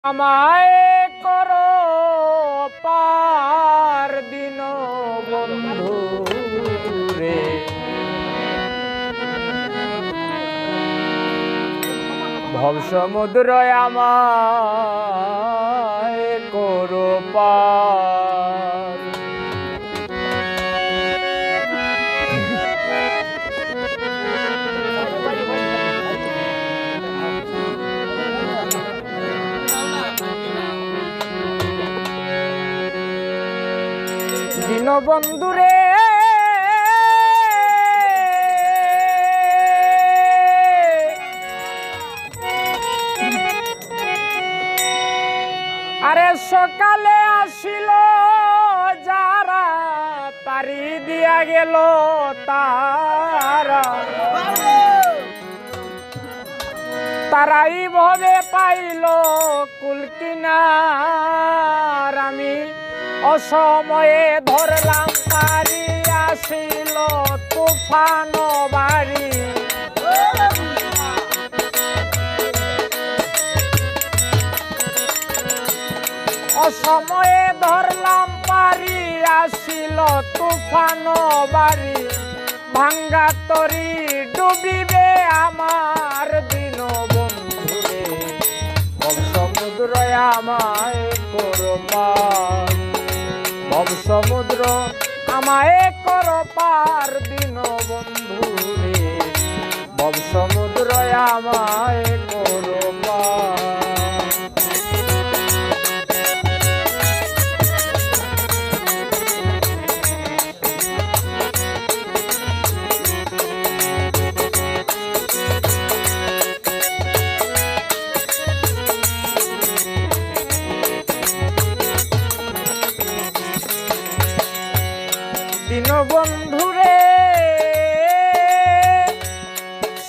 আমায় করো পার দিন বন্ধু রে, ভব সমুদ্র আমায় করো পার। দীনবন্ধুরে আরে সকালে আসিল যারা পারি দিয়া গেল তারাই ভবে পাইল কুল কিনার। আমি অসময়ে ধরলাম পারি, আসিল তুফান বাড়ি। অসময়ে ধরলাম পারি, আসিল তুফান বাড়ি। ভাঙ্গা তরি ডুবিবে আমার দিন বন্ধুরে, ভব সমুদ্র আমায় করো পার। ভব সমুদ্র আমায় করো পার দিন বন্ধুরে, ভব সমুদ্র আমায় করো পার। দীনবন্ধুরে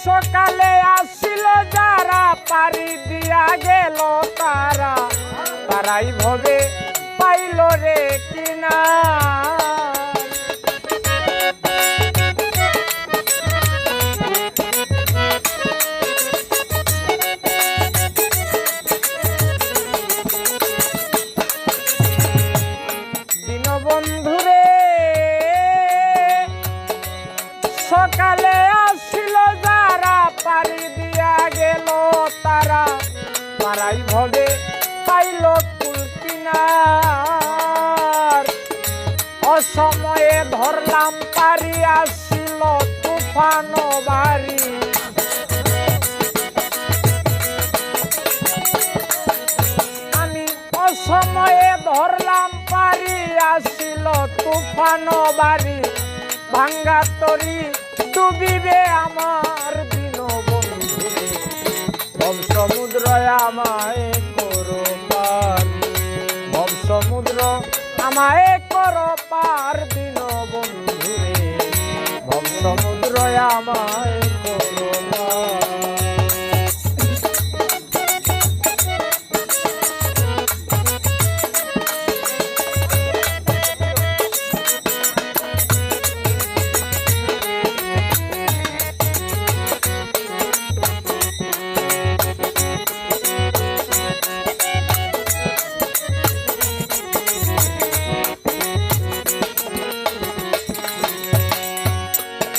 সকালে আসিল যারা পারি দিয়া গেল তারাই ভবে পাইল রে কিনা। দীনবন্ধুরে সকালে আসিল যারা পারি দিয়া গেল তারাই ভবে পাইল কুল কিনার। অসময়ে ধরলাম পারি, আসিল তুফান বাড়ি। আমি অসময়ে ধরলাম পারি, আসিল তুফান বাড়ি। ভাঙ্গা তরি ডুবিবে আমার দিন বন্ধুরে, ভব সমুদ্র আমায় করো পার। ভব সমুদ্র আমায় করো পার দিন বন্ধুরে, ভব সমুদ্র আমায় করো পার।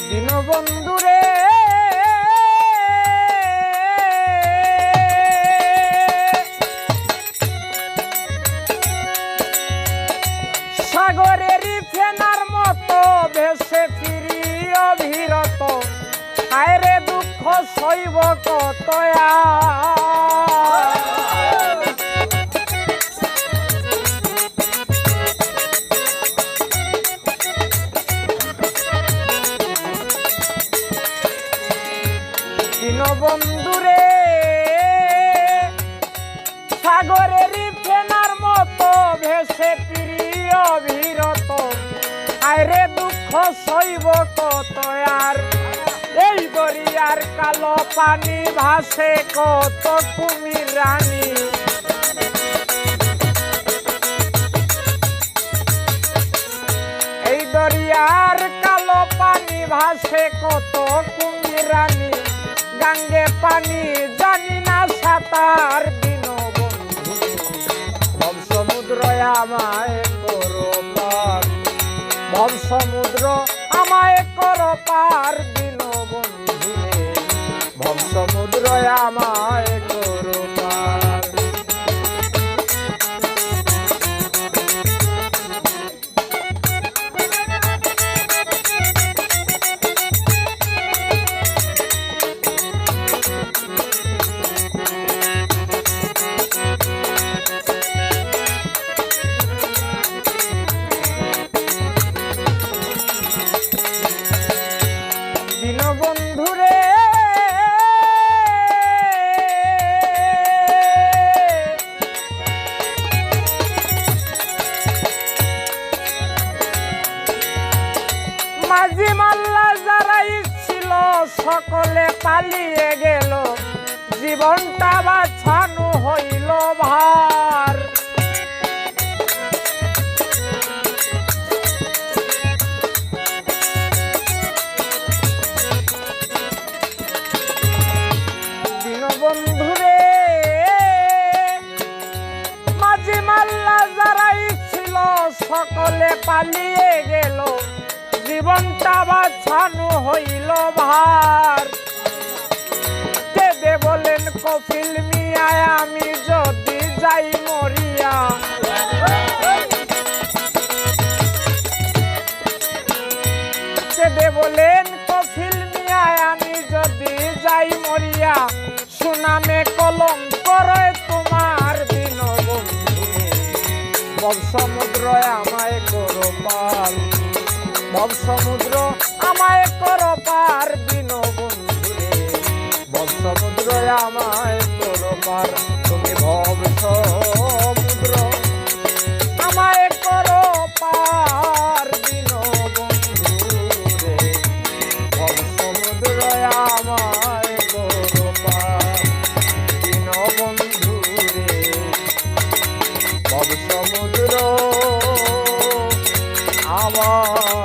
দীনবন্ধুরে সাগরেরই ফেনার মতো ভেসে ফিরি অবিরত। আয়রে দুঃখ সইব কত দীনবন্ধুরে সাগরেরই ফেনার মতো ভেসে ফিরি অবিরত। আয়রে দুঃখ সইব কত আর, এই দরিয়ার কালো পানি ভাসে কত কুমির রানী। এই দরিয়ার কালো পানি ভাসে কত কুমির রানী। গাঙ্গে পানি জানি না সাঁতার দিন বন্ধু, আমায় করো পার, ভব সমুদ্র আমায় করো পার, দীনবন্ধু রে ভব সমুদ্র আমায় করো পার। দীনবন্ধু রে মাঝি মাল্লা যারাই ছিল সকলে পালিয়ে গেল, জীবনটা বাঁচানো হইল ভার। দীনবন্ধু রে মাঝি মাল্লা যারাই ছিল সকলে পালিয়ে গেল, জীবনটা বাঁচানো হইল ভার। কেঁদে বলেন কপিল মিয়া আমি যদি যাই মরিয়া, কেঁদে বলেন কপিল মিয়া আমি যদি যাই মরিয়া, সুনামে কলম করে তোমার দীনবন্ধু ভব সমুদ্র আমায় করো পার, ভব সমুদ্র আমায় করো পার, দীনবন্ধু রে ভব সমুদ্র আমায় করো পার। তুমি ভব সমুদ্র আমায় করো পার, দীনবন্ধু রে ভব সমুদ্র আমায় করো পার, দীনবন্ধু রে ভব সমুদ্র আমার